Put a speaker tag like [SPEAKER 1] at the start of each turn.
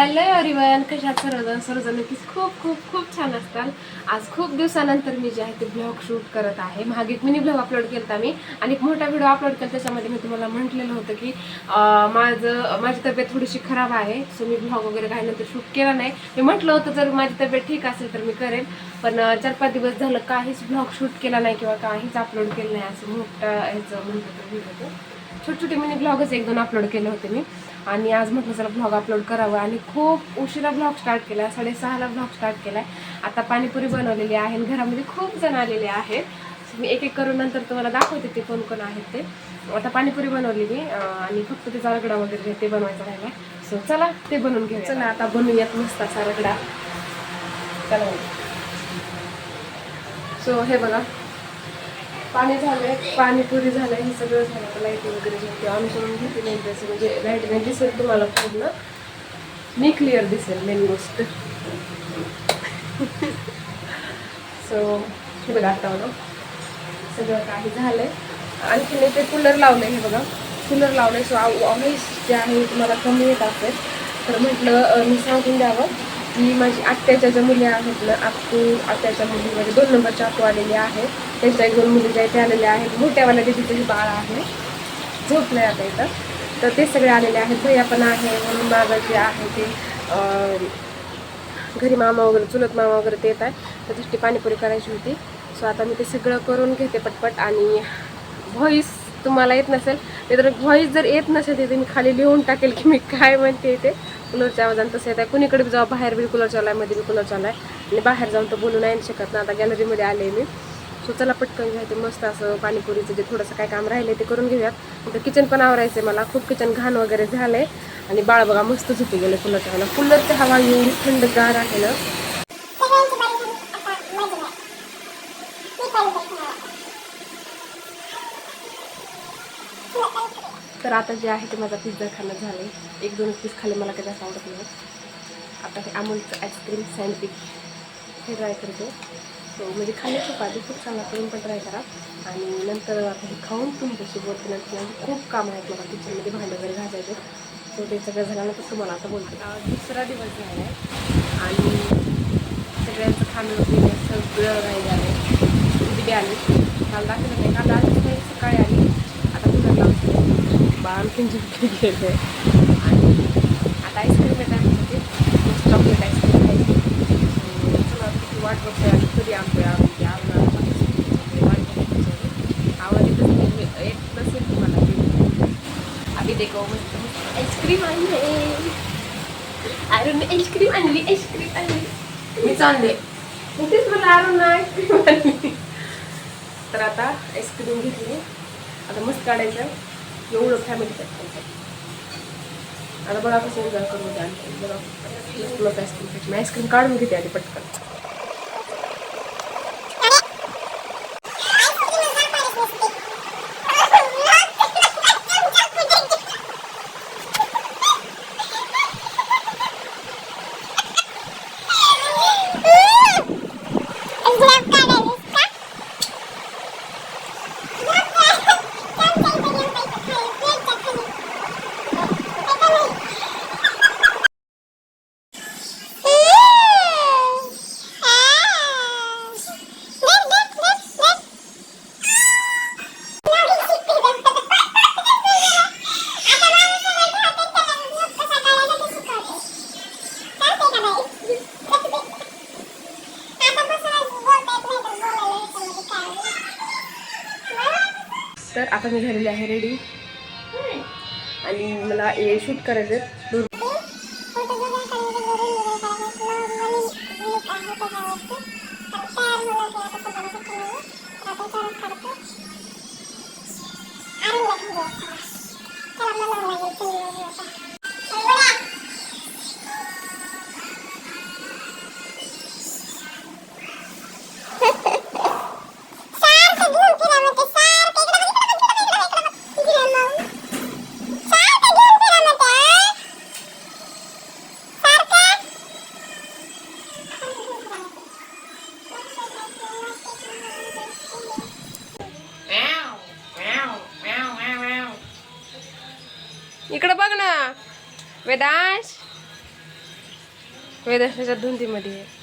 [SPEAKER 1] Hello everyone, कशा सर्वजण नक्कीच खूप खूप खूप छान असतात. आज खूप दिवसानंतर मी जे आहे ते ब्लॉग शूट करत आहे. मागे एक मिनी ब्लॉग अपलोड केला मी आणि एक मोठा व्हिडिओ अपलोड केला. त्याच्यामध्ये मी तुम्हाला म्हटलेलं होतं की माझी तब्येत थोडीशी खराब आहे, सो मी ब्लॉग वगैरे काही नंतर शूट केला नाही. मी म्हटलं होतं जर माझी तब्येत ठीक असेल तर मी करेन, पण 4-5 दिवस झालं काहीच ब्लॉग शूट केला नाही किंवा काहीच अपलोड केलं नाही. असं मोठं ह्याचं म्हणतो तर छोटे छोटे मिनी ब्लॉगच 1-2 अपलोड केले होते मी. आणि आज म्हटलं चला ब्लॉग अपलोड करावं आणि खूप उशिरा ब्लॉग स्टार्ट केला. 6:30ला ब्लॉग स्टार्ट केलाय. आता पाणीपुरी बनवलेली आहे आणि घरामध्ये खूप जण आलेले आहेत. मी एक एक करून नंतर तुम्हाला दाखवते ते कोण कोण आहेत ते. आता पाणीपुरी बनवली मी आणि फक्त त्याचा रगडा वगैरे ते बनवायचं राहिला. सो चला ते बनवून घेऊ. चला आता बनवूयात मस्त असा रगडा. चला सो हे बघा, पाणी झालंय, पाणीपुरी झालंय, हे सगळं झालं. आता लाईट वगैरे घेते ऑन करून घेते. नाही तसं म्हणजे लाईट नाही दिसेल तुम्हाला पूर्ण, मी क्लिअर दिसेल मेन गोष्ट. सो हे बघा आता बघा सगळं काही झालंय. आणखी ते कूलर लावलंय, हे बघा कूलर लावलंय. सो ऑफिस जे आहे तुम्हाला कमी येत असेल तर म्हटलं मी सांगून द्यावं की माझी आत्याच्या ज्या मुली आहेत ना, आत्याच्या मुलीमध्ये 2 नंबरच्या आतू आलेले आहेत. त्यांच्या 1-2 मुली ज्या इथे आलेल्या आहेत. मोठ्यावाल्या तिथे बाळ आहे, झोपलंय आता इथं. तर ते सगळे आलेले आहेत. भैया पण आहे, म्हणून माझं जे आहे ते घरी मामा वगैरे, चुलत मामा वगैरे ते येत आहे. तर त्याची पाणीपुरी करायची होती. सो आता मी ते सगळं करून घेते पटपट. आणि व्हॉईस तुम्हाला येत नसेल तर व्हॉईस जर येत नसेल तर मी खाली लिहून टाकेल की मी काय म्हणते ते. कूलरच्या आवाजानं तसं येत आहे. कुणीकडे जाऊ, बाहेर बी कूलर चालू आहे, मध्ये बी कूलर चालू आहे आणि बाहेर जाऊन तर बोलू नाही शकत ना. आता गॅलरीमध्ये आले मी. सो चला पटकन घ्यायचे मस्त असं पाणीपुरीचं जे थोडंसं काय काम राहिले ते करून घेऊयात. नंतर किचन पण आवरायचं मला, खूप किचन घाण वगैरे झालंय. आणि बाळ बघा मस्त झोपी गेले कूलरच्या हवा. कूलरची हवा एवढी थंडगार आहे ना. तर आता जे आहे ते माझा पिझ्झा खाणं झालं. 1-2 पीस खाल्ले, मला काही जास्त आवडत नाही. आता हे अमूलचं आईस्क्रीम सँडविच हे ट्राय करते. सो म्हणजे खाल्ले खूप आधी, खूप चांगला करून पण ट्राय करा. आणि नंतर आता हे खाऊन तुमच्याशी बोलते. नंतर खूप काम आहेत मला किचनमध्ये, भांडे वगैरे घासायचे. सो ते सगळं झाल्यानंतर तुम्हाला आता बोलते. दुसरा दिवस झाला आहे आणि सगळ्यांचं खाणं पिणं सगळं राहिलं आहे. दिदी आली, काल दाखवलं नाही, काल आलीच नाही, सकाळी आली. आता कुठं लावते बा आणखीन झोपली गेले. आणि आता आईस्क्रीम येतात म्हणजे चॉकलेट आईस्क्रीम खायची. चला किती वाट बघतोय आणि कधी आणतोय आम्ही वाट बघतोय. आवाज येत नसेल तुम्हाला ते. आम्ही देखो मस्त मस्त आईस्क्रीम आणले. अरुण आईस्क्रीम आणली, आईस्क्रीम आणली. मी चालले तेच मला अरुण आईस्क्रीम आणली. तर आता आईस्क्रीम घेतली, आता मस्त काढायचं एवढं फॅमिली पॅक करायचं. आता बघा कसं एन्जॉय करून द्या. बघा मस्त आईस्क्रीम खायची. मी आईस्क्रीम काढून घेते आधी पटकन. तर आता मी झालेली आहे रेडी आणि मला शूट करायचं. इकडे बघ ना वेदांश, वेदाशाच्या धुंदीमध्ये आहे.